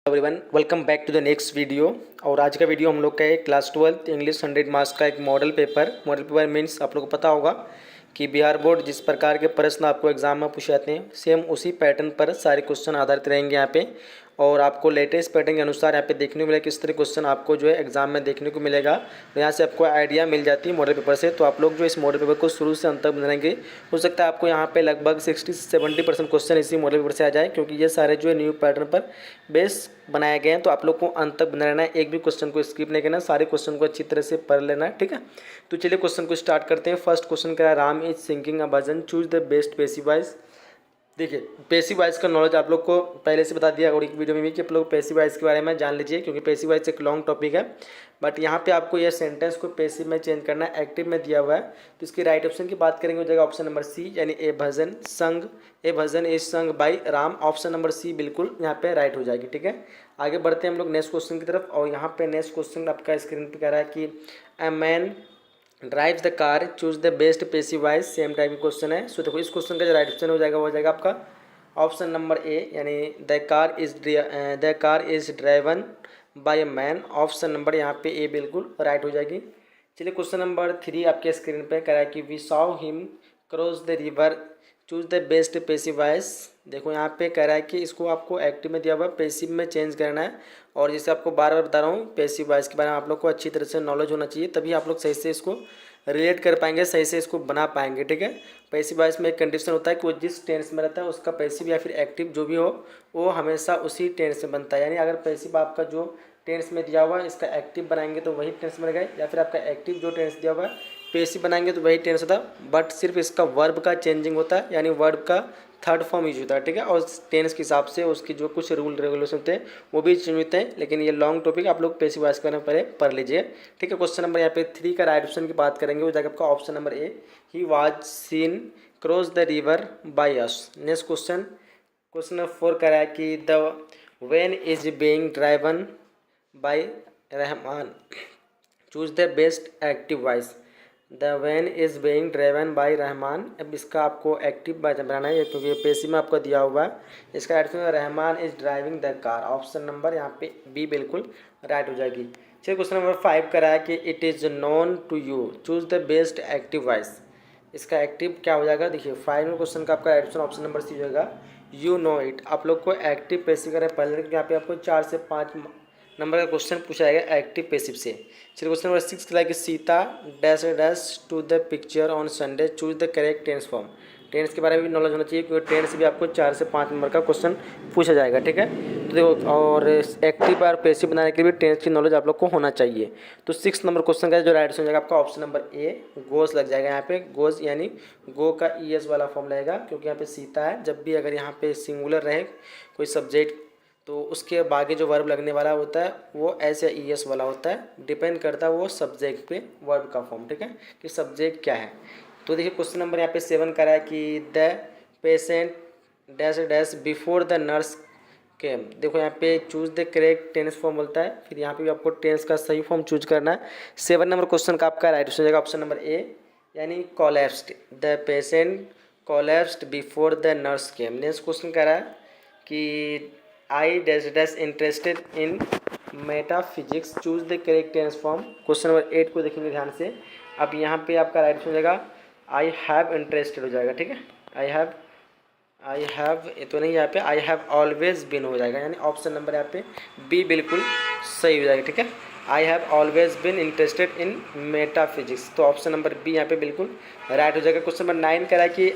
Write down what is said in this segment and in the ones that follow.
Everyone, welcome back to the next video. और आज का वीडियो हम लोग का है क्लास 12 इंग्लिश 100 मार्क्स का एक मॉडल पेपर मीन्स आप लोग को पता होगा कि बिहार बोर्ड जिस प्रकार के प्रश्न आपको एग्जाम में पूछे जाते हैं सेम उसी पैटर्न पर सारे क्वेश्चन आधारित रहेंगे यहाँ पे। और आपको लेटेस्ट पैटर्न के अनुसार यहाँ पे देखने को मिलेगा किस तरह क्वेश्चन आपको जो है एग्जाम में देखने को मिलेगा। तो यहाँ से आपको आइडिया मिल जाती है मॉडल पेपर से। तो आप लोग जो इस मॉडल पेपर को शुरू से अंत तक बनाएंगे, हो सकता है आपको यहाँ पे लगभग 60 से 70% क्वेश्चन इसी मॉडल पेपर से आ जाए, क्योंकि ये सारे जो है न्यू पैटर्न पर बेस बनाए गए हैं। तो आप लोग को अंत तक बना रहना है, एक भी क्वेश्चन को स्किप नहीं करना, सारे क्वेश्चन को अच्छी तरह से पढ़ लेना है, ठीक है। तो चलिए क्वेश्चन को स्टार्ट करते हैं। फर्स्ट क्वेश्चन क्या है, Ram is singing a bhajan, choose the best passive voice. देखिए पैसिव वॉइस का नॉलेज आप लोग को पहले से बता दिया और एक वीडियो में भी कि आप लोग पैसिव वॉइस के बारे में जान लीजिए, क्योंकि पैसिव वॉइस एक लॉन्ग टॉपिक है। बट यहाँ पे आपको यह सेंटेंस को पैसिव में चेंज करना है, एक्टिव में दिया हुआ है। तो इसकी राइट ऑप्शन की बात करेंगे हो जाएगा ऑप्शन नंबर सी, यानी a bhajan is sung by Ram. Option number C बिल्कुल यहाँ पे राइट हो जाएगी, ठीक है। आगे बढ़ते हैं हम लोग नेक्स्ट क्वेश्चन की तरफ। और यहाँ पे नेक्स्ट क्वेश्चन आपका स्क्रीन पे कह रहा है कि a man drive the car, choose the best passive voice. Same type का क्वेश्चन है। सो देखो इस क्वेश्चन का जो राइट ऑप्शन हो जाएगा वो हो जाएगा आपका ऑप्शन नंबर ए, यानी the car is driven by a man. Option number यहाँ पे ए बिल्कुल राइट हो जाएगी। चलिए क्वेश्चन नंबर 3 आपके स्क्रीन पे कह रहा है कि we saw him cross the river, choose the best passive voice. देखो यहाँ पे कह रहा है कि इसको आपको एक्टिव में दिया हुआ पैसिव में चेंज करना है। और जैसे आपको बार बार बता रहा हूँ पैसिव वॉइस के बारे में आप लोग को अच्छी तरह से नॉलेज होना चाहिए, तभी आप लोग सही से इसको रिलेट कर पाएंगे, सही से इसको बना पाएंगे, ठीक है। पैसिव वॉइस में एक कंडीशन होता है कि वो जिस टेंस में रहता है उसका पैसिव या फिर एक्टिव जो भी हो वो हमेशा उसी टेंस में बनता है। यानी अगर पैसिव आपका जो टेंस में दिया हुआ है इसका एक्टिव बनाएंगे तो वही टेंस में रहेगा, या फिर आपका एक्टिव जो टेंस दिया हुआ है पैसिव बनाएंगे तो वही टेंस होता है। बट सिर्फ इसका वर्ब का चेंजिंग होता है, यानी वर्ब का थर्ड फॉर्म यूज होता है, ठीक है। और टेंस के हिसाब से उसकी जो कुछ रूल रेगुलेशन होते हैं वो भी चेंज होते हैं। लेकिन ये लॉन्ग टॉपिक आप लोग पैसिव वॉइस के बारे में पहले पढ़ लीजिए, ठीक है। क्वेश्चन नंबर यहाँ पे 3 का राइट ऑप्शन की बात करेंगे हो जाएगा आपका option number A, he was seen cross the river by us. Next question number 4 कह रहा है कि the van is being driven by Rahman, choose the best active voice. The van is being driven by Rahman. अब इसका आपको active बनाना है क्योंकि passive में आपको दिया हुआ है। इसका right option Rahman is driving the car. Option number यहाँ पे बी बिल्कुल राइट हो जाएगी। चलिए क्वेश्चन नंबर 5 करा है कि it is known to you, choose the best active voice. इसका एक्टिव क्या हो जाएगा, देखिए 5 में क्वेश्चन का आपका right option option number C हो जाएगा, यू नो इट। आप लोग को एक्टिव पैसिव करें पहले, यहाँ पे आपको 4 से 5 नंबर का क्वेश्चन पूछा जाएगा एक्टिव पैसिव से। चलिए क्वेश्चन नंबर 6 क्या है कि Sita dash to the picture on Sunday, choose the correct tense form. Tense के बारे में भी नॉलेज होना चाहिए, क्योंकि टेंस से भी आपको 4 से 5 नंबर का क्वेश्चन पूछा जाएगा, ठीक है। तो देखो और एक्टिव और पैसिव बनाने के लिए भी टेंस की नॉलेज आप लोग को होना चाहिए। तो 6 नंबर क्वेश्चन का जो राइट आंसर हो जाएगा आपका ऑप्शन नंबर ए, गोस लग जाएगा। यहाँ पे गोस यानी गो का ईएस वाला फॉर्म लगेगा, क्योंकि यहाँ पे सीता है। जब भी अगर यहाँ पे सिंगुलर रहे कोई सब्जेक्ट तो उसके आगे जो वर्ब लगने वाला होता है वो ऐसे ईएस वाला होता है, डिपेंड करता है वो सब्जेक्ट पे वर्ब का फॉर्म, ठीक है, कि सब्जेक्ट क्या है। तो देखिए क्वेश्चन नंबर यहाँ पे 7 करा है कि the patient dash dash before the nurse came. देखो यहाँ पे choose the correct tense form बोलता है, फिर यहाँ पे भी आपको टेंस का सही फॉर्म चूज करना है। 7 नंबर क्वेश्चन का आपका राइट हो जाएगा ऑप्शन नंबर ए, यानी collapsed. The patient collapsed before the nurse came. Next question कह रहा है कि I dash dash interested in metaphysics, choose the correct tense form. Question number 8 को देखेंगे ध्यान से। अब यहाँ पे आपका राइट हो जाएगा आई हैव इंटरेस्टेड हो जाएगा, ठीक है। आई हैव ये तो नहीं, यहाँ पे आई हैव ऑलवेज बिन हो जाएगा, यानी ऑप्शन नंबर यहाँ पे बी बिल्कुल सही हो जाएगा, ठीक है। I have always been interested in metaphysics, तो ऑप्शन नंबर बी यहाँ पे बिल्कुल राइट हो जाएगा। क्वेश्चन नंबर 9 कह रहा है कि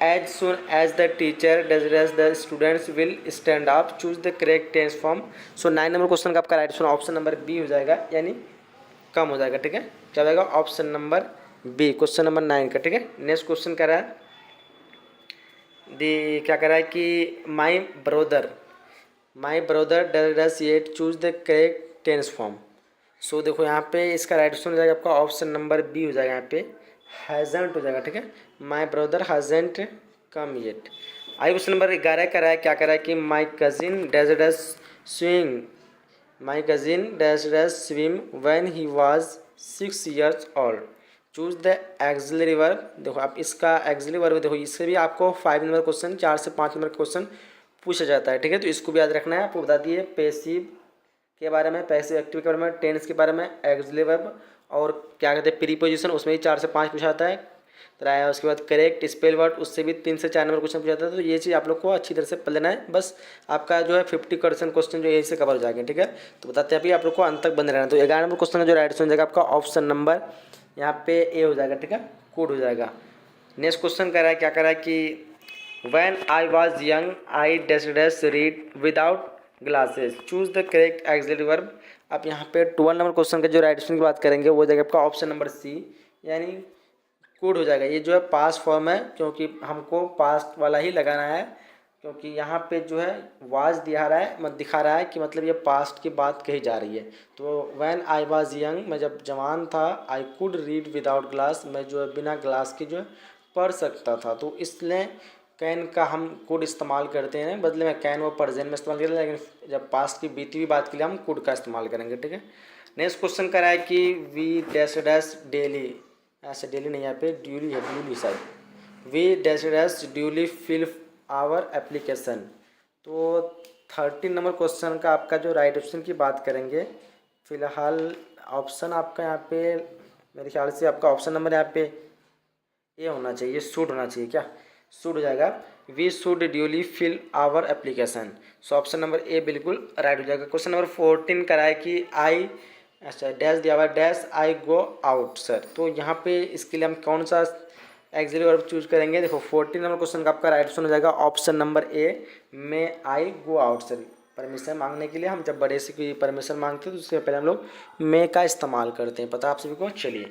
as soon as the teacher does the students will stand up, choose the correct tense form। So 9 number question का आपका right answer option number B हो जाएगा, यानी कम हो जाएगा, ठीक है। क्या हो जाएगा option number B, question number 9 का, ठीक है। नेक्स्ट क्वेश्चन कह रहा है क्या कह रहा है कि my brother does yet, choose the correct tense form. So देखो यहाँ पे इसका राइट आंसर हो जाएगा आपका ऑप्शन नंबर बी हो जाएगा, यहाँ पे हैजेंट हो जाएगा, ठीक है। My brother हैजेंट come yet. I question number 11 कह रहा है, क्या कह रहा है कि my cousin does swim when he was 6 years old, choose the axillary verb. देखो आप इसका एक्सिलरी वर्ब देखो, इससे भी आपको 5 नंबर क्वेश्चन 4 से 5 नंबर क्वेश्चन पूछा जाता है, ठीक है। तो इसको भी याद रखना है। आपको बता दिए पैसिव के बारे में, पैसिव एक्टिव के बारे में, टेंस के बारे में, एक्सिलरी वर्ब और क्या कहते हैं प्रीपोजिशन, उसमें भी 4 से 5 पूछा जाता है। तो उसके बाद करेक्ट स्पेल वर्ड, उससे भी 3 से 4 नंबर क्वेश्चन पूछा जाता है। तो ये चीज़ आप लोग को अच्छी तरह से पढ़ लेना है। बस आपका जो है 50% क्वेश्चन जो यही से कवर हो जाएंगे, ठीक है। तो बताते हैं अभी आप लोग को अंत तक बंद रहना। तो 11 नंबर क्वेश्चन का जो राइट आंसर हो जाएगा आपका ऑप्शन नंबर यहाँ पे ए हो जाएगा, ठीक है, कोड हो जाएगा। नेक्स्ट क्वेश्चन कह रहा है, क्या कह रहा है कि When I was young, I dash read without glasses. Choose the correct auxiliary verb. आप यहाँ पे 12 नंबर क्वेश्चन का जो राइट ऑप्शन की बात करेंगे वो जाएगा आपका ऑप्शन नंबर सी, यानी कोड हो जाएगा। ये जो है पास्ट फॉर्म है, क्योंकि हमको पास्ट वाला ही लगाना है, क्योंकि यहाँ पे जो है वाज दिखा रहा है कि मतलब ये पास्ट की बात कही जा रही है। तो व्हेन आई वाज यंग, मैं जब जवान था, I could read without glass, मैं जो है बिना ग्लास के जो है पढ़ सकता था। तो इसलिए कैन का हम कुड इस्तेमाल करते हैं, बदले में कैन वो प्रेजेंट में इस्तेमाल करते हैं, लेकिन जब पास्ट की बीती हुई बात के लिए हम कुड का इस्तेमाल करेंगे, ठीक है। नेक्स्ट क्वेश्चन करा है कि वी डैश डैश डेली, ऐसे डेली नहीं यहाँ पे ड्यूली है, ड्यूली शायद, we dash dash duly fill our application. तो 13 नंबर क्वेश्चन का आपका जो राइट ऑप्शन की बात करेंगे, फिलहाल ऑप्शन आपका यहाँ पे मेरे ख्याल से आपका ऑप्शन नंबर यहाँ पे ए होना चाहिए, शुड होना चाहिए, क्या शुड हो जाएगा। We should duly fill our application. So option number A बिल्कुल राइट हो जाएगा। क्वेश्चन नंबर 14 करा है कि आई, अच्छा डैश दिया हुआ dash I go out sir. तो यहाँ पे इसके लिए हम कौन सा एक्सिलरी वर्ब चूज करेंगे। देखो 14 नंबर क्वेश्चन का आपका राइट ऑप्शन हो जाएगा ऑप्शन नंबर ए, मे आई गो आउट सर। परमिशन मांगने के लिए हम जब बड़े से कोई परमिशन मांगते हैं तो उससे पहले हम लोग मे का इस्तेमाल करते हैं, पता आप सभी को। चलिए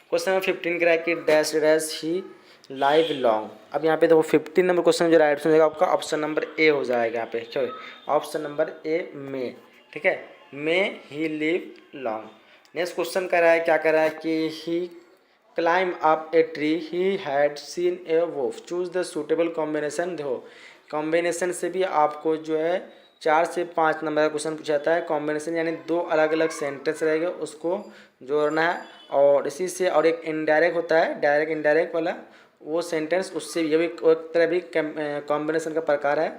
क्वेश्चन नंबर 15 करा है कि डैश डैश ही लाइव लॉन्ग। अब यहाँ पे देखो 15 नंबर क्वेश्चन जो राइट ऑप्शन हो जाएगा आपका ऑप्शन नंबर ए हो जाएगा यहाँ पे, चलो ऑप्शन नंबर ए मे, ठीक है, may he live long. Next question कर रहा है, क्या कर रहा है कि he climb up a tree, he had seen a wolf. Choose the suitable combination. देखो कॉम्बिनेशन से भी आपको जो है 4 से 5 नंबर का क्वेश्चन पूछा जाता है। कॉम्बिनेशन यानी 2 अलग अलग सेंटेंस रहेगा, उसको जोड़ना है। और इसी से और एक इनडायरेक्ट होता है, डायरेक्ट इनडायरेक्ट वाला वो सेंटेंस, उससे ये भी एक तरह भी कॉम्बिनेशन का प्रकार है।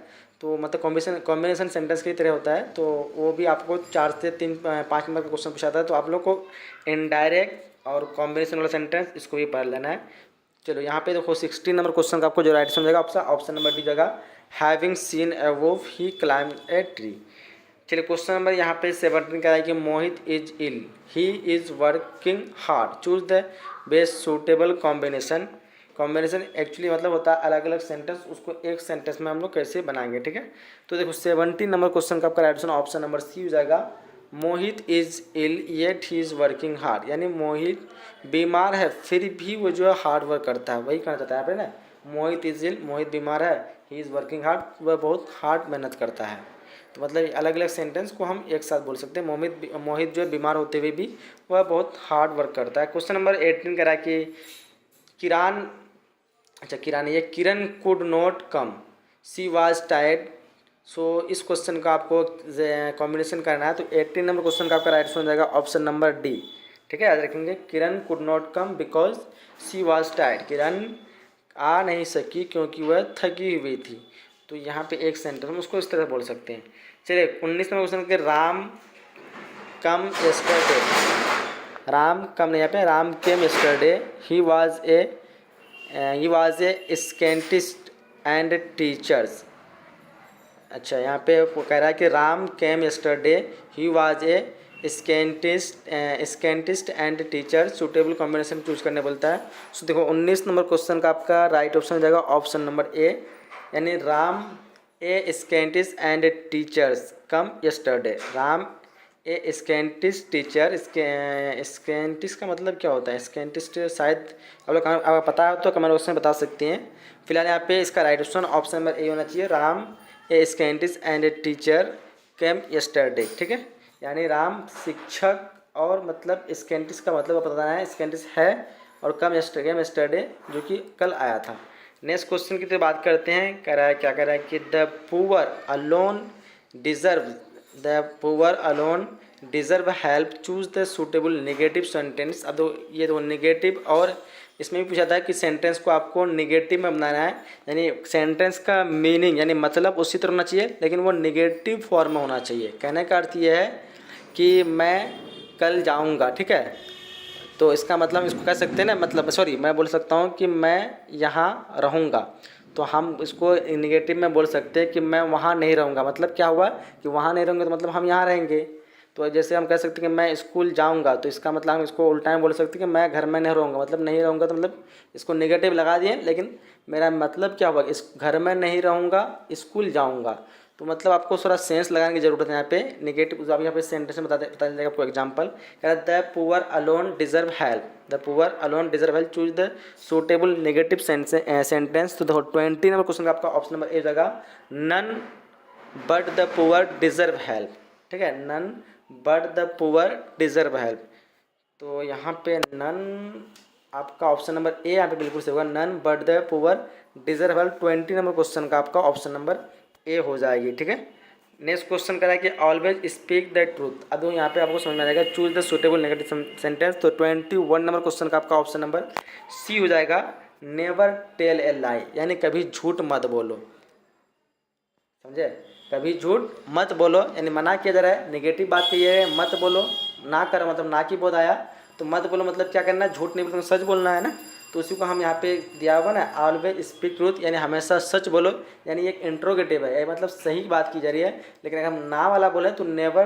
तो मतलब कॉम्बिनेशन सेंटेंस की तरह होता है। तो वो भी आपको 4 से 5 नंबर का क्वेश्चन पूछाता है। तो आप लोग को इनडायरेक्ट और कॉम्बिनेशन वाला सेंटेंस इसको भी पढ़ लेना है। चलो यहाँ पे देखो 16 नंबर क्वेश्चन का आपको जो राइट समझेगा ऑप्शन नंबर डी जगह, having seen a wolf he climb a tree. चलिए क्वेश्चन नंबर यहाँ पे 17 का है कि Mohit is ill, he is working hard. Choose the best suitable combination. Combination actually मतलब होता है अलग अलग सेंटेंस, उसको एक सेंटेंस में हम लोग कैसे बनाएंगे, ठीक है। तो देखो 17 नंबर क्वेश्चन का आपका राइट ऑप्शन नंबर सी हो जाएगा, Mohit is ill yet he is working hard. यानी मोहित बीमार है फिर भी वो जो है हार्ड वर्क करता है, वही कहना चाहता है यहाँ पे ना। मोहित इज इल, मोहित बीमार है, ही इज़ वर्किंग हार्ड, वह बहुत हार्ड मेहनत करता है। तो मतलब अलग अलग सेंटेंस को हम एक साथ बोल सकते हैं। मोहित जो है बीमार होते हुए भी वह बहुत हार्ड वर्क करता है। क्वेश्चन नंबर 18 कह रहा है कि Kiran could not come, she was tired. So इस क्वेश्चन का आपको कॉम्बिनेशन करना है। तो 18 नंबर क्वेश्चन का आपका राइट आंसर हो जाएगा ऑप्शन नंबर डी, ठीक है, याद रखेंगे। Kiran could not come because she was tired. Kiran आ नहीं सकी क्योंकि वह थकी हुई थी। तो यहाँ पे एक सेंटेंस हम उसको इस तरह बोल सकते हैं। चलिए 19 नंबर क्वेश्चन के Ram come yesterday, Ram come नहीं, यहाँ पे Ram came yesterday, he was a scientist and teachers. अच्छा यहाँ पे वो कह रहा है कि Ram came yesterday, he was a scientist and teacher. Suitable combination choose करने बोलता है। सो देखो 19 नंबर क्वेश्चन का आपका राइट ऑप्शन हो जाएगा ऑप्शन नंबर ए, यानी Ram a scientist and teachers come yesterday. Ram a scientist teacher, scientist का मतलब क्या होता है, स्केंटिस्ट शायद आप लोग अगर पता हो तो कमेंट बॉक्स में बता सकते हैं। फिलहाल यहाँ पे इसका right option option number A होना चाहिए, Ram a scientist and a teacher came yesterday, ठीक है। यानी राम शिक्षक और मतलब स्केंटिस्ट का मतलब बताना है, स्केंटिस्ट है और कम यस्टरडे जो कि कल आया था। नेक्स्ट क्वेश्चन की तो बात करते हैं। कह रहा है, क्या कह रहा है कि the poor alone deserve help. Choose the suitable negative sentence. अब ये दो नेगेटिव और इसमें भी पूछा था कि सेंटेंस को आपको निगेटिव में बनाना है, यानी सेंटेंस का मीनिंग यानी मतलब उसी तरह होना चाहिए, लेकिन वो निगेटिव फॉर्म में होना चाहिए। कहने का अर्थ ये है कि मैं कल जाऊंगा, ठीक है, तो इसका मतलब इसको कह सकते हैं ना, मतलब सॉरी मैं बोल सकता हूँ कि मैं यहाँ रहूँगा, तो हम इसको निगेटिव में बोल सकते हैं कि मैं वहाँ नहीं रहूँगा। मतलब क्या हुआ कि वहाँ नहीं रहूँगे तो मतलब हम यहाँ रहेंगे। तो जैसे हम कह सकते हैं कि मैं स्कूल जाऊँगा, तो इसका मतलब हम इसको उल्टा में बोल सकते हैं कि मैं घर में नहीं रहूँगा। मतलब नहीं रहूँगा तो मतलब इसको नेगेटिव लगा दिए, लेकिन मेरा मतलब क्या हुआ, इस घर में नहीं रहूँगा, स्कूल जाऊँगा। तो मतलब आपको थोड़ा सेंस लगाने की जरूरत है यहाँ पे। नेगेटिव आप यहाँ पे सेंटेंस में बता देगा आपको एग्जांपल। कह रहा है the poor alone deserve help, the poor alone deserve help, choose the suitable negative sentence. तो देखो 20 नंबर क्वेश्चन का आपका ऑप्शन नंबर ए हो जाएगा none but the poor deserve help, ठीक है, none but the poor deserve help. तो यहाँ पे नन आपका ऑप्शन नंबर ए यहाँ पे बिल्कुल सही होगा, none but the poor deserve help. 20 number question का आपका ऑप्शन नंबर ए हो जाएगी, ठीक है। नेक्स्ट क्वेश्चन करा है कि ऑलवेज स्पीक द ट्रूथ। अब यहाँ पे आपको समझ में आ जाएगा, choose the suitable negative sentence. तो 21 नंबर क्वेश्चन का आपका ऑप्शन नंबर सी हो जाएगा, नेवर टेल ए लाई, यानी कभी झूठ मत बोलो। समझे, कभी झूठ मत बोलो, यानी मना किया जा रहा है, नेगेटिव बात कही है, मत बोलो, ना करो मतलब ना की बोध आया, तो मत बोलो मतलब क्या करना है, झूठ नहीं बोलना, सच बोलना है ना। तो उसी को हम यहाँ पे दिया हुआ ना, ऑलवेज स्पीक ट्रूथ, यानी हमेशा सच बोलो, यानी एक इंट्रोगेटिव है, मतलब सही बात की जा रही है। लेकिन अगर हम ना वाला बोले तो नेवर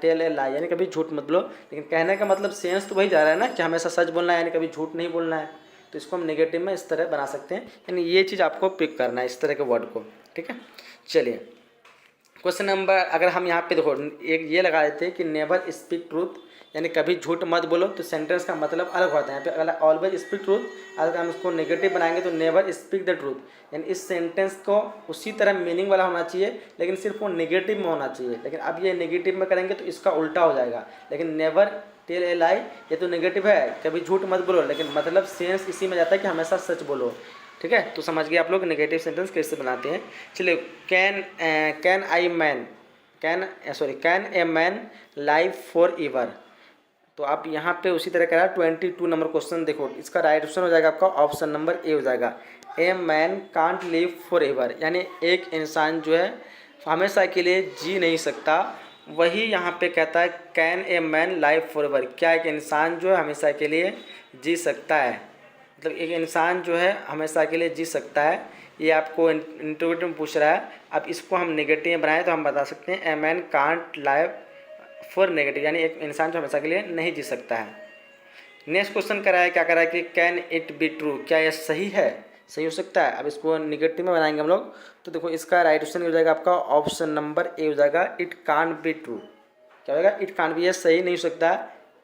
टेल ए लाई, यानी कभी झूठ मत बोलो। लेकिन कहने का मतलब सेंस तो वही जा रहा है ना कि हमेशा सच बोलना है, यानी कभी झूठ नहीं बोलना है। तो इसको हम नेगेटिव में इस तरह बना सकते हैं, यानी ये चीज़ आपको पिक करना है, इस तरह के वर्ड को, ठीक है। चलिए क्वेश्चन नंबर, अगर हम यहाँ पे देखो एक ये लगा देते हैं कि नेवर स्पीक ट्रूथ, यानी कभी झूठ मत बोलो, तो सेंटेंस का मतलब अलग होता है। यहाँ पे अगर ऑलवेज स्पीक ट्रूथ, अगर हम इसको नेगेटिव बनाएंगे तो नेवर स्पीक द ट्रूथ, यानी इस सेंटेंस को उसी तरह मीनिंग वाला होना चाहिए, लेकिन सिर्फ वो नेगेटिव में होना चाहिए। लेकिन अब ये नेगेटिव में करेंगे तो इसका उल्टा हो जाएगा। लेकिन नेवर टेल ए लाई, ये तो नेगेटिव है, कभी झूठ मत बोलो, लेकिन मतलब सेंस इसी में जाता है कि हमेशा सच बोलो, ठीक है। तो समझ गए आप लोग नेगेटिव सेंटेंस कैसे बनाते हैं। चलिए can I man can a man live for ever. तो आप यहाँ पे उसी तरह करा 22 नंबर क्वेश्चन, देखो इसका राइट ऑप्शन हो जाएगा आपका ऑप्शन नंबर ए हो जाएगा, a man can't live for ever, यानी एक इंसान जो है हमेशा के लिए जी नहीं सकता। वही यहाँ पे कहता है can a man live for ever, क्या एक इंसान जो है हमेशा के लिए जी सकता है, मतलब एक इंसान जो है हमेशा के लिए जी सकता है। ये आपको इंटरव्यू में पूछ रहा है। अब इसको हम नेगेटिव में बनाएं तो हम बता सकते हैं a man can't live for negative, यानी एक इंसान जो हमेशा के लिए नहीं जी सकता है। नेक्स्ट क्वेश्चन करा है, क्या करा है कि कैन इट बी ट्रू, क्या यह सही है, सही हो सकता है। अब इसको निगेटिव में बनाएंगे हम लोग, तो देखो इसका राइट ऑप्शन हो जाएगा आपका ऑप्शन नंबर ए हो जाएगा, इट कांट बी ट्रू। क्या होगा, इट कांट बी, यह सही नहीं हो सकता।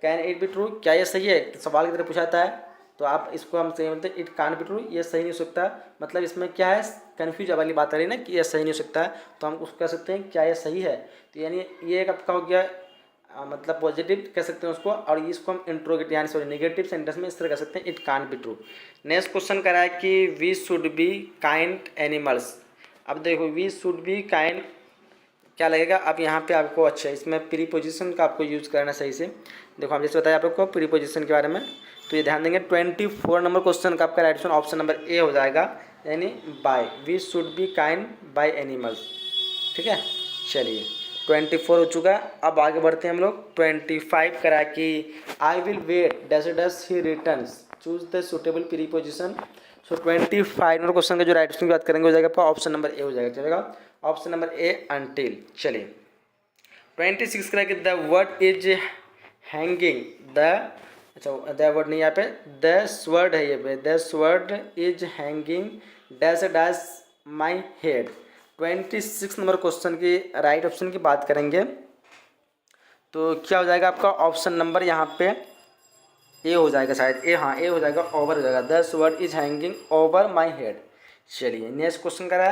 कैन इट बी ट्रू, क्या यह सही है, तो सवाल की तरह पूछाता है, तो आप इसको हम सही बोलते हैं इट कांट बी ट्रू, ये सही नहीं हो सकता। मतलब इसमें क्या है, कन्फ्यूज वाली बात आ रही है ना कि यह सही नहीं हो सकता, तो हम उसको कह सकते हैं क्या यह सही है। तो यानी ये एक आपका हो गया मतलब पॉजिटिव कह सकते हैं उसको, और इसको हम इंट्रोगेटिव यानी सॉरी नेगेटिव सेंटेंस में इस तरह कह सकते हैं it can't be true. Next question करा है कि we should be kind animals. अब देखो वी शुड बी काइंड क्या लगेगा, अब यहाँ पे आपको अच्छा इसमें प्रीपोजिशन का आपको यूज़ करना सही से। देखो हम जैसे बताया आप लोग को प्रीपोजिशन के बारे में, तो ये ध्यान देंगे 24 नंबर क्वेश्चन का आपका राइट ऑप्शन नंबर ए हो जाएगा, यानी by, we should be kind by animals, ठीक है। चलिए 24 हो चुका। अब आगे बढ़ते हैं हम लोग। 25 करा कि I will wait does he returns, choose the suitable preposition. So 25 number question का जो राइट ऑप्शन की बात करेंगे हो जाएगा आपका ऑप्शन नंबर ए हो जाएगा, चलेगा ऑप्शन नंबर ए अनटिल। चलिए 26 करा कि the word is hanging the, अच्छा द वर्ड नहीं यहाँ पे, द स्वर्ड है ये पे, the sword is hanging dash dash my head. 26 number question की राइट ऑप्शन की बात करेंगे तो क्या हो जाएगा आपका ऑप्शन नंबर यहाँ पे ए हो जाएगा, शायद ए, हाँ ए हो जाएगा, ओवर हो जाएगा, the sword is hanging over my head. चलिए नेक्स्ट क्वेश्चन करा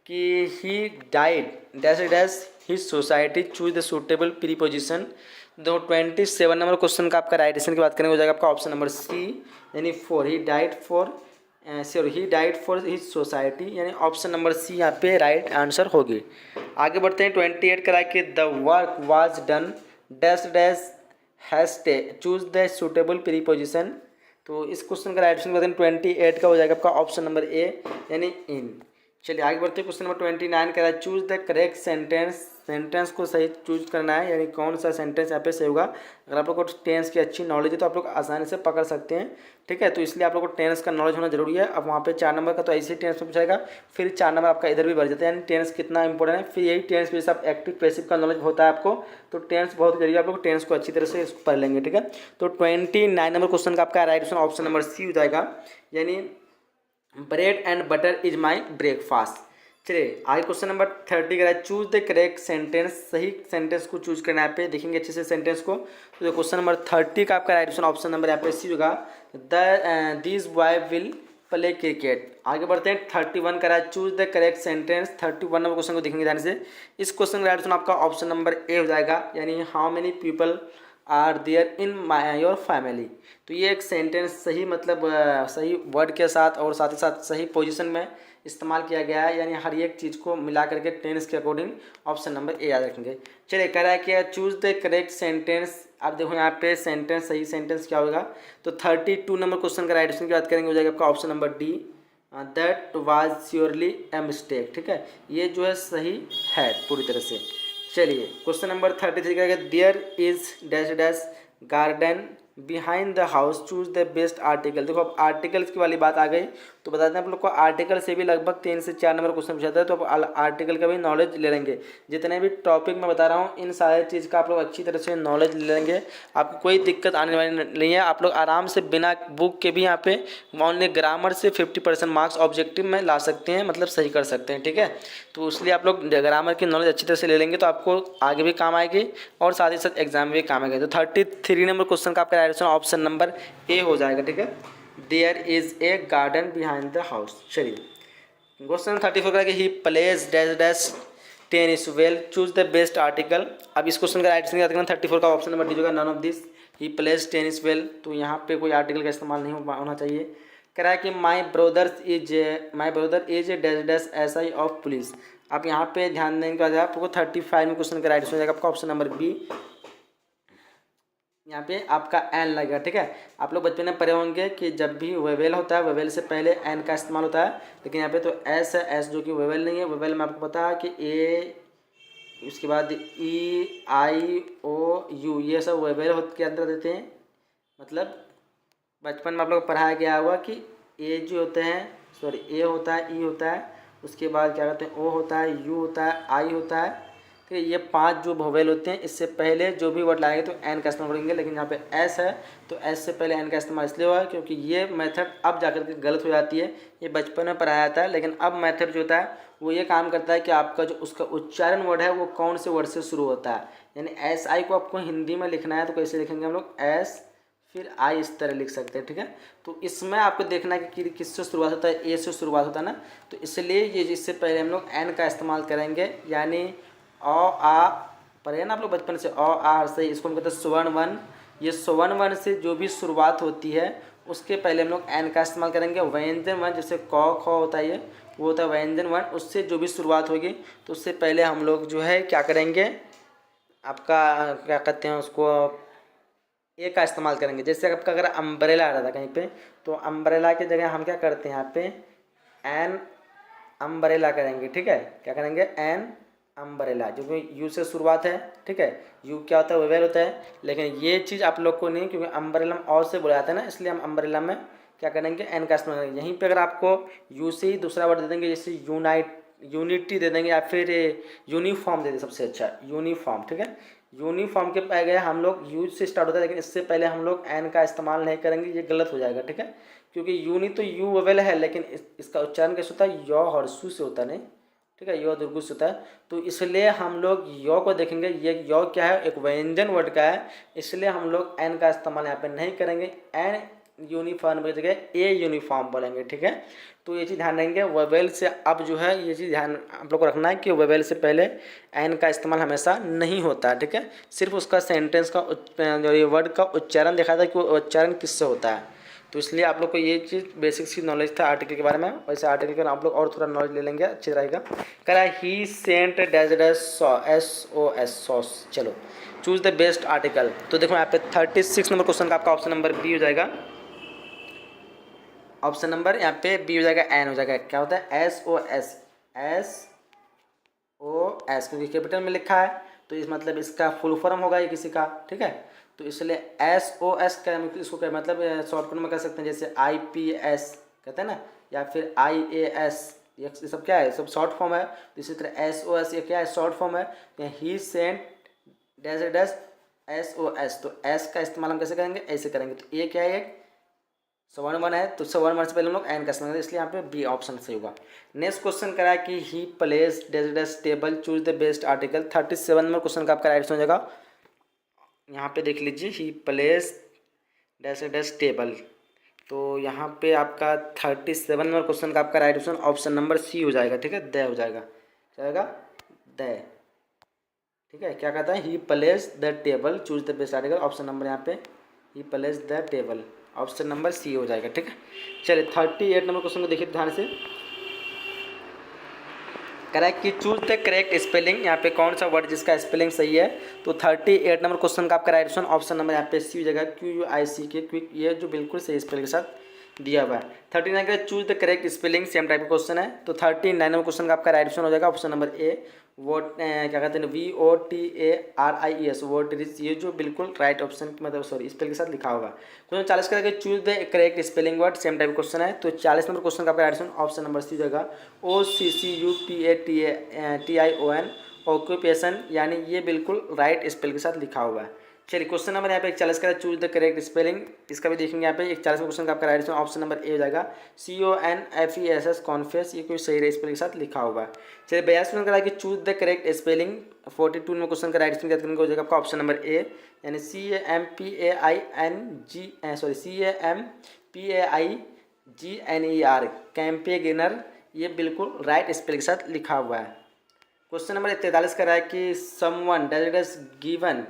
कि he died dash dash his society, choose the suitable preposition. दो 27 नंबर क्वेश्चन का आपका राइट आंसर की बात करेंगे हो जाएगा आपका ऑप्शन नंबर सी, यानी for he died for he died for his society, यानी ऑप्शन नंबर सी यहाँ पे राइट आंसर होगी। आगे बढ़ते हैं 28 करा कि the work was done dash dash has टे, चूज द सुटेबल प्रीपोजिशन। तो इस क्वेश्चन का राइट आंसर बताएं 28 का हो जाएगा आपका ऑप्शन नंबर ए यानी इन। चलिए आगे बढ़ते हैं। क्वेश्चन नंबर 29 कह रहा है choose the correct sentence. Sentence को सही चूज करना है, यानी कौन सा सेंटेंस यहाँ पे सही होगा। अगर आप लोग को टेंस की अच्छी नॉलेज है तो आप लोग आसानी से पकड़ सकते हैं, ठीक है। तो इसलिए आप लोग को टेंस का नॉलेज होना जरूरी है। अब वहाँ पे 4 नंबर का तो ऐसे ही टेंस में पूछाएगा, फिर 4 नंबर आपका इधर भी बढ़ जाता है, यानी टेंस कितना इंपॉर्टेंट है। फिर यही टेंस पे जैसे आप एक्टिव पैसिव का नॉलेज होता है आपको, तो टेंस बहुत जरूरी है। आप लोग टेंस को अच्छी तरह से इसको पढ़ लेंगे, ठीक है। तो 29 नंबर क्वेश्चन का आपका right answer option number C हो जाएगा, यानी bread and butter is my breakfast. चलिए आगे क्वेश्चन नंबर 30 का है चूज द करेक्ट सेंटेंस। सही सेंटेंस को चूज करना है। यहाँ पे देखेंगे अच्छे से सेंटेंस को। तो क्वेश्चन नंबर 30 का आपका राइट आंसर ऑप्शन नंबर यहाँ पे सी होगा, this boy will play cricket. आगे बढ़ते हैं 31 का है choose the correct sentence. 31 number question को देखेंगे ध्यान से। इस क्वेश्चन का राइट आंसर आपका ऑप्शन नंबर ए हो जाएगा, यानी how many people are there in my your family. तो ये एक सेंटेंस सही मतलब सही वर्ड के साथ और साथ ही साथ सही पोजीशन में इस्तेमाल किया गया है, यानी हर एक चीज़ को मिला करके टेंस के अकॉर्डिंग ऑप्शन नंबर ए याद रखेंगे। चलिए कह रहा है कि चूज द करेक्ट सेंटेंस। आप देखो यहाँ पे सेंटेंस सही सेंटेंस क्या होगा। तो 32 नंबर क्वेश्चन का राइट आंसर की बात करेंगे हो जाएगा आपका option number D, that was surely a mistake, ठीक है। ये जो है सही है पूरी तरह से। चलिए क्वेश्चन नंबर 33 का there is dash dash garden behind the house choose the best article. देखो अब आर्टिकल्स की वाली बात आ गई, तो बताते हैं आप लोग को आर्टिकल से भी लगभग 3 से 4 नंबर क्वेश्चन पूछा है, तो आप आर्टिकल का भी नॉलेज ले लेंगे। जितने भी टॉपिक मैं बता रहा हूँ इन सारे चीज़ का आप लोग अच्छी तरह से नॉलेज ले लेंगे, आपको कोई दिक्कत आने वाली नहीं है। आप लोग आराम से बिना बुक के भी यहाँ पे ओनली ग्रामर से 50% मार्क्स ऑब्जेक्टिव में ला सकते हैं, मतलब सही कर सकते हैं, ठीक है। तो इसलिए आप लोग ग्रामर की नॉलेज अच्छी तरह से ले लेंगे तो आपको आगे भी काम आएगी और साथ ही साथ एग्जाम में भी काम आएगा। तो 33 नंबर क्वेश्चन का आपका ऑप्शन नंबर ए हो जाएगा, ठीक है। There is a garden behind the house. चलिए क्वेश्चन 34 का he plays dash dash tennis well choose the best article. अब इस क्वेश्चन का राइट आंसर 34 का ऑप्शन नंबर डी होगा, none of this he plays tennis well. तो यहाँ पे कोई आर्टिकल का इस्तेमाल नहीं होना चाहिए। कह रहा है कि my brother is dash dash S I of police. आप यहाँ पे ध्यान देने के बाद आपको 35 में क्वेश्चन का राइट आंसर हो जाएगा आपका ऑप्शन नंबर बी, यहाँ पे आपका एन लगेगा, ठीक है। आप लोग बचपन में पढ़े होंगे कि जब भी वेवेल होता है वेवेल से पहले एन का इस्तेमाल होता है, लेकिन यहाँ पे तो एस है, एस जो कि वेवेल नहीं है। वेवेल में आपको पता है कि ए, उसके बाद ई आई ओ यू, ये सब वेवेल के अंदर देते हैं। मतलब बचपन में आप लोग को पढ़ाया गया होगा कि ए जो होते हैं, सॉरी ए होता है, ई होता है, उसके बाद क्या कहते हैं ओ होता है, यू होता है, आई होता है, ठीक है। ये 5 जो वोवेल होते हैं इससे पहले जो भी वर्ड लाएंगे तो एन का इस्तेमाल करेंगे, लेकिन यहाँ पे एस है तो एस से पहले एन का इस्तेमाल इसलिए हुआ है क्योंकि ये मेथड अब जाकर के गलत हो जाती है। ये बचपन में पढ़ाया जाता है, लेकिन अब मेथड जो होता है वो ये काम करता है कि आपका जो उसका उच्चारण वर्ड है वो कौन से वर्ड से शुरू होता है। यानी एस आई को आपको हिंदी में लिखना है तो कैसे लिखेंगे हम लोग, एस फिर आई, इस तरह लिख सकते हैं, ठीक है। तो इसमें आपको देखना है कि किससे शुरुआत होता है, ए से शुरुआत होता है ना, तो इसलिए ये इससे पहले हम लोग एन का इस्तेमाल करेंगे। यानी अ आ पढ़े ना आप लोग बचपन से, अ आ से, इसको हम कहते हैं स्वर्ण वन। ये स्वर्ण वन से जो भी शुरुआत होती है उसके पहले हम लोग एन का इस्तेमाल करेंगे। व्यंजन वन जैसे क ख होता है, ये वो होता है व्यंजन वन, उससे जो भी शुरुआत होगी तो उससे पहले हम लोग जो है क्या करेंगे, आपका क्या कहते हैं उसको, ए का इस्तेमाल करेंगे। जैसे आपका अगर अम्ब्रेला आ रहा था कहीं पे, तो अम्ब्रेला की जगह हम क्या करते हैं यहाँ पे एन अम्ब्रेला करेंगे, ठीक है। क्या करेंगे, एन अम्ब्रेला, जो कि यू से शुरुआत है, ठीक है। यू क्या होता है, वेवेल होता है, लेकिन ये चीज़ आप लोग को नहीं, क्योंकि अम्ब्रेला में और से बोला जाता है ना, इसलिए हम अम्ब्रेला में क्या करेंगे, एन का इस्तेमाल करेंगे। यहीं पे अगर आपको यू से ही दूसरा वर्ड दे देंगे, जैसे यूनिटी दे देंगे या फिर यूनिफॉर्म दे देंगे, सबसे अच्छा यूनिफॉर्म, ठीक है। यूनिफॉर्म के पहले हम लोग यू से स्टार्ट होता है, लेकिन इससे पहले हम लोग एन का इस्तेमाल नहीं करेंगे, ये गलत हो जाएगा, ठीक है। क्योंकि यूनि तो यू वेवेल है, लेकिन इसका उच्चारण कैसे होता है, यौ हर्षु से होता नहीं, ठीक है, यो दुर्गु से होता है। तो इसलिए हम लोग यो को देखेंगे, ये यो क्या है, एक व्यंजन वर्ड का है, इसलिए हम लोग एन का इस्तेमाल यहाँ पे नहीं करेंगे। एन यूनिफॉर्म की जगह ए यूनिफॉर्म बोलेंगे, ठीक है। तो ये चीज़ ध्यान रखेंगे, वेवेल से अब जो है ये चीज़ ध्यान आप लोग को रखना है कि वेवेल से पहले एन का इस्तेमाल हमेशा नहीं होता है, ठीक है। सिर्फ उसका सेंटेंस का जो ये वर्ड का उच्चारण देखा था कि वो उच्चारण किससे होता है। तो इसलिए आप लोग को ये चीज़ बेसिक्स की नॉलेज था आर्टिकल के बारे में। वैसे आर्टिकल का आप लोग और थोड़ा नॉलेज ले लेंगे, अच्छी रहेगा। कह रहा है he sent dash SOS sauce. चलो चूज द बेस्ट आर्टिकल। तो देखो यहाँ पे 36 नंबर क्वेश्चन का आपका ऑप्शन नंबर बी हो जाएगा, ऑप्शन नंबर यहाँ पे बी हो जाएगा, एन हो जाएगा। क्या होता है? S O S, S O S, क्योंकि कैपिटल में लिखा है तो इस मतलब इसका फुल फॉर्म होगा ये किसी का, ठीक है। तो इसलिए एस ओ एस का इसको क्या मतलब शॉर्टकट में कर सकते हैं, जैसे आई पी एस कहते हैं ना, या फिर आई ए एस, ये सब क्या है? सब शॉर्ट फॉर्म है। तो इसी तरह एस ओ एस ये क्या है? शॉर्ट फॉर्म है। He sent dash dash S O S, तो एस का इस्तेमाल हम कैसे करेंगे? ऐसे करेंगे। तो ये क्या है? एक सवर्ण वर्ण है, तो सवर्ण वर्ण से पहले हम लोग एन का इस्तेमाल करेंगे, इसलिए यहाँ पे बी ऑप्शन सही होगा। नेक्स्ट क्वेश्चन करा है कि he place dash dash table, choose the best article. 37 number question का आपका राइट आंसर हो जाएगा। यहाँ पे देख लीजिए, he place dash dash table, तो यहाँ पे आपका 37 नंबर क्वेश्चन का आपका right answer option number C हो जाएगा, ठीक है। द हो जाएगा, क्या जाएगा? द, ठीक है। क्या कहता है? He place the table, choose the best article, option number यहाँ पे he place the table, option number C हो जाएगा, ठीक है। चलिए 38 नंबर क्वेश्चन को देखिए ध्यान से। करेक्ट कि चूज द करेक्ट स्पेलिंग, यहाँ पे कौन सा वर्ड जिसका स्पेलिंग सही है। तो 38 नंबर क्वेश्चन का आपका राइट आंसर ऑप्शन नंबर यहाँ पे सी हो जाएगा, क्यू यू आई सी के, क्विक, ये जो बिल्कुल सही स्पेलिंग के साथ दिया हुआ है। 39 का choose the correct spelling, same type का क्वेश्चन है। तो 39 नंबर क्वेश्चन का आपका राइट आंसर हो जाएगा ऑप्शन नंबर ए, वोट क्या कहते हैं, VOTARIES, वोट रिच, ये जो बिल्कुल राइट ऑप्शन मतलब सॉरी स्पेल के साथ लिखा होगा। क्वेश्चन 40 का choose the correct spelling word, same type question है। तो 40 नंबर क्वेश्चन का आपका right answer option number C जाएगा, OCCUPATION, ऑक्यूपेशन, यानी ये बिल्कुल राइट स्पेल के साथ लिखा हुआ है। चलिए क्वेश्चन नंबर यहाँ पे 41 का चूज द करेक्ट स्पेलिंग, इसका भी देखेंगे यहाँ पे 41 क्वेश्चन का आपका right answer option number A हो जाएगा, CONFESS, कॉन्फेस, ये कोई सही स्पेलिंग के साथ लिखा होगा। चलिए 42 क्वेश्चन का कि चूज द करेक्ट स्पेलिंग, 42 में क्वेश्चन का राइट आंसर करेंगे हो जाएगा आपका ऑप्शन नंबर ए, यानी CAMPAINGNER, कैंपेगिनर, ये बिल्कुल राइट स्पेलिंग के साथ लिखा हुआ है। क्वेश्चन नंबर 43 का है कि someone dash given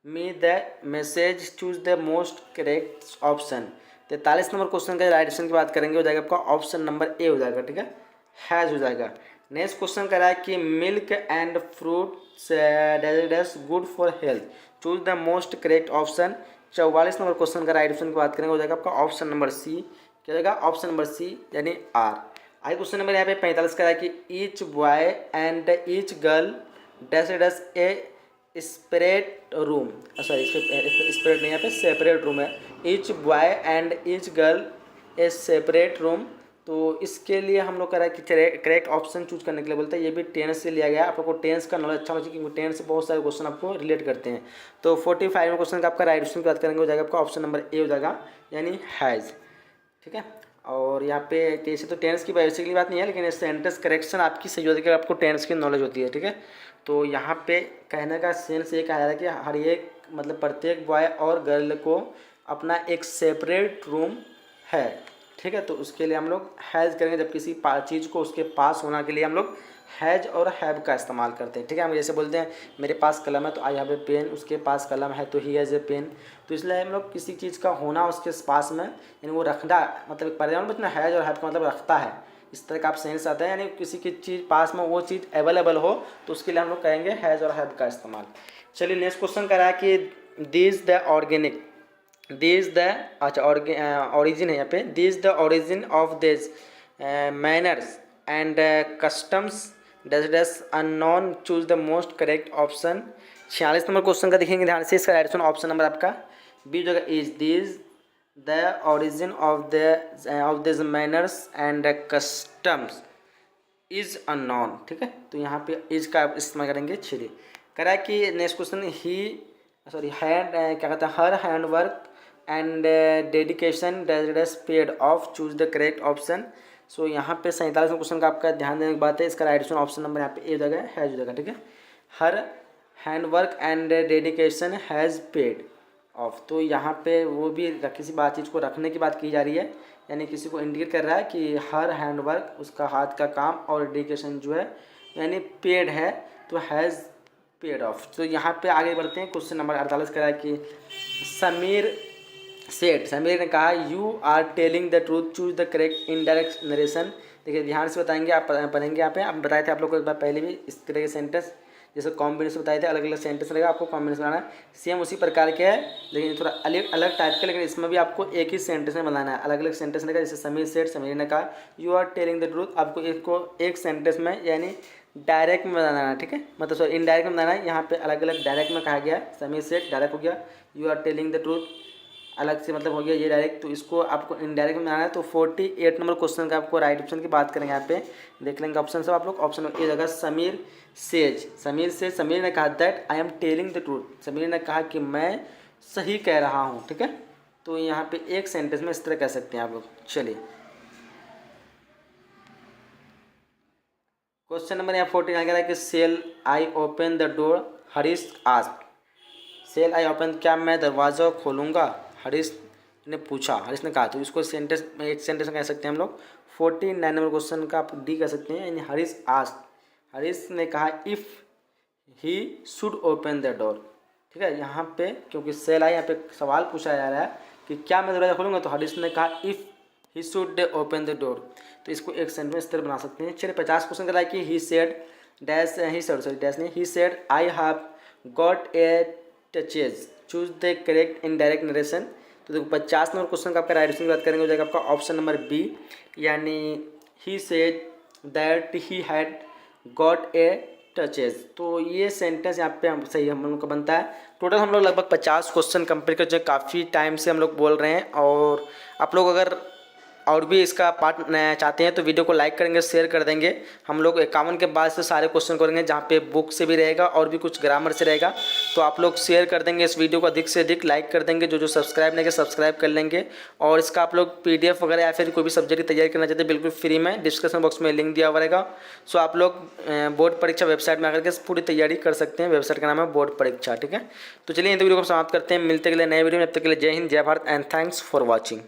me the message, choose the most correct option. 43 number question का राइट आंसर की बात करेंगे हो जाएगा आपका ऑप्शन नंबर ए हो जाएगा, ठीक है, हैज हो जाएगा। नेक्स्ट क्वेश्चन का है कि milk and fruits dash good for health, choose the most correct option. 44 number question का राइट आंसर की बात करेंगे हो जाएगा आपका ऑप्शन नंबर सी, क्या जाएगा? ऑप्शन नंबर सी, यानी आर। आई क्वेश्चन नंबर यहाँ पे 45 का है कि each boy and each girl dash dash a separate room, sorry separate नहीं, यहाँ पे सेपरेट रूम है। Each boy and each girl a separate room, तो इसके लिए हम लोग कह रहे हैं कि करेक्ट ऑप्शन चूज करने के लिए बोलते हैं। ये भी टेंस से लिया गया है, आप लोग को टेंस का नॉलेज अच्छा होना चाहिए, क्योंकि टेंस से बहुत सारे क्वेश्चन आपको रिलेट करते हैं। तो 45 में क्वेश्चन का आपका राइट ऑप्शन की बात करेंगे हो जाएगा आपका ऑप्शन नंबर ए हो जाएगा, यानी हैज़, ठीक है। और यहाँ पे कैसे तो टेंस की बेसिकली बात नहीं है, लेकिन सेंटेंस करेक्शन आपकी सही होती है कि आपको टेंस की नॉलेज होती है, ठीक है। तो यहाँ पे कहने का सेंस ये कहा जा रहा है कि हर एक मतलब प्रत्येक बॉय और गर्ल को अपना एक सेपरेट रूम है, ठीक है। तो उसके लिए हम लोग हैज़ करेंगे, जब किसी चीज़ को उसके पास होना के लिए हम लोग हैज़ और हैव का इस्तेमाल करते हैं, ठीक है। हम जैसे बोलते हैं मेरे पास कलम है तो आई हैव ए पेन, उसके पास कलम है तो ही हैज़ ए पेन। तो इसलिए हम लोग किसी चीज़ का होना उसके पास में, यानी वो रखना, मतलब पर्यावरण में हैज़ और हैव का मतलब रखता है, इस तरह का आप सेंस आता है, यानी किसी की चीज़ पास में वो चीज़ अवेलेबल हो तो उसके लिए हम लोग कहेंगे हैज़ और हैव का इस्तेमाल। चलिए नेक्स्ट क्वेश्चन कर रहा है कि this the organic, this the, अच्छा ऑरिजिन है यहाँ पे, this the origin of this manners and customs dash dash unknown, choose the most correct option. 46 number question का देखेंगे ध्यान से, इसका राइट आंसर ऑप्शन नंबर आपका बी जगह is this the origin of this manners and customs is unknown, ठीक है। तो यहाँ पे इज का इस्तेमाल करेंगे। चलिए कह रहा है कि next question he sorry hand क्या कहता है, her hand work and dedication dash paid off, choose the correct option. So यहाँ पे 47 क्वेश्चन का आपका ध्यान देने की बात है, इसका राइट आंसर ऑप्शन नंबर यहाँ पे ए जगह हैज हो जाएगा, ठीक है। Her hand work and dedication has paid of, तो यहाँ पे वो भी किसी बात चीज़ को रखने की बात की जा रही है, यानी किसी को इंडिकेट कर रहा है कि हर हैंड वर्क, उसका हाथ का काम और डेडिकेशन जो है यानी पेड है, तो हैज़ पेड ऑफ। तो यहाँ पे आगे बढ़ते हैं, क्वेश्चन नंबर 48 कह रहा है कि समीर सेठ, समीर ने कहा you are telling the truth, choose the correct indirect narration. देखिए ध्यान से बताएंगे, आप पढ़ेंगे यहाँ पे, आप बताए थे आप लोग को एक बार पहले भी इस तरह के सेंटेंस जैसे कॉम्बिनेशन बताए थे, अलग अलग सेंटेंस रहेगा, आपको कॉम्बिनेशन बनाना है। सेम उसी प्रकार के है, लेकिन थोड़ा अलग अलग टाइप के, लेकिन इसमें भी आपको एक ही सेंटेंस में बनाना है। अलग अलग सेंटेंस रहेगा, जैसे समीर सेठ, समीर ने कहा, you are telling the truth, आपको इसको एक सेंटेंस में यानी डायरेक्ट में बनाना है, ठीक है, मतलब सॉरी इनडायरेक्ट में बनाना है। यहाँ पे अलग अलग डायरेक्ट में कहा गया है, समीर सेठ डायरेक्ट हो गया, you are telling the truth अलग से मतलब हो गया ये डायरेक्ट, तो इसको आपको इनडायरेक्ट में बनाना है। तो 48 नंबर क्वेश्चन का आपको राइट ऑप्शन की बात करेंगे, यहाँ पे देख लेंगे ऑप्शन सब आप लोग। ऑप्शन ए जगह समीर सेज, समीर से समीर ने कहा that I am telling the truth, Sameer ने कहा कि मैं सही कह रहा हूँ, ठीक है। तो यहाँ पे एक सेंटेंस में इस तरह कह सकते हैं आप लोग। चलिए क्वेश्चन नंबर यहाँ 49 कह रहा है कि shall I open the door, Harish asked, shall I open, क्या मैं दरवाज़ा खोलूँगा, हरीश ने पूछा, हरीश ने कहा। तो इसको सेंटेंस में एक सेंटेंस में कह सकते हैं हम लोग। 49 नंबर क्वेश्चन का आप डी कह सकते हैं, यानी हरीश आस्क्ड, हरीश ने कहा if he should open the door, ठीक है। यहाँ पे क्योंकि सेल आई, यहाँ पे सवाल पूछा जा रहा है कि क्या मैं दरवाज़ा खोलूँगा, तो हरीश ने कहा if he should open the door, तो इसको एक सेंटेंस में इस तरह बना सकते हैं। चलिए 50 क्वेश्चन कर रहा है कि he said dash, he sorry dash नहीं, he said I have got a touches, choose the correct indirect narration. तो देखो 50 नंबर क्वेश्चन का आपका राइट आंसर की बात करेंगे, हो जाएगा आपका ऑप्शन नंबर बी, यानी he said that he had got a touches. तो ये सेंटेंस यहाँ पे हम सही हम लोग का बनता है। टोटल हम लोग लगभग 50 क्वेश्चन कंप्लीट कर, जो काफ़ी टाइम से हम लोग बोल रहे हैं। और आप लोग अगर और भी इसका पार्ट चाहते हैं तो वीडियो को लाइक करेंगे, शेयर कर देंगे। हम लोग 51 के बाद से सारे क्वेश्चन करेंगे, जहाँ पे बुक से भी रहेगा और भी कुछ ग्रामर से रहेगा। तो आप लोग शेयर कर देंगे इस वीडियो को, अधिक से अधिक लाइक कर देंगे, जो जो सब्सक्राइब नहीं किया सब्सक्राइब कर लेंगे। और इसका आप लोग PDF वगैरह या फिर कोई भी सब्जेक्ट की तैयारी करना चाहते हैं, बिल्कुल फ्री में डिस्क्रिप्शन बॉक्स में लिंक दिया हुआ रहेगा। सो आप लोग बोर्ड परीक्षा वेबसाइट में आकर के पूरी तैयारी कर सकते हैं। वेबसाइट का नाम है बोर्ड परीक्षा, ठीक है। तो चलिए इन वीडियो को समाप्त करते हैं, मिलते अगले नए वीडियो में। तब तक के लिए जय हिंद, जय Bharat and thanks for watching.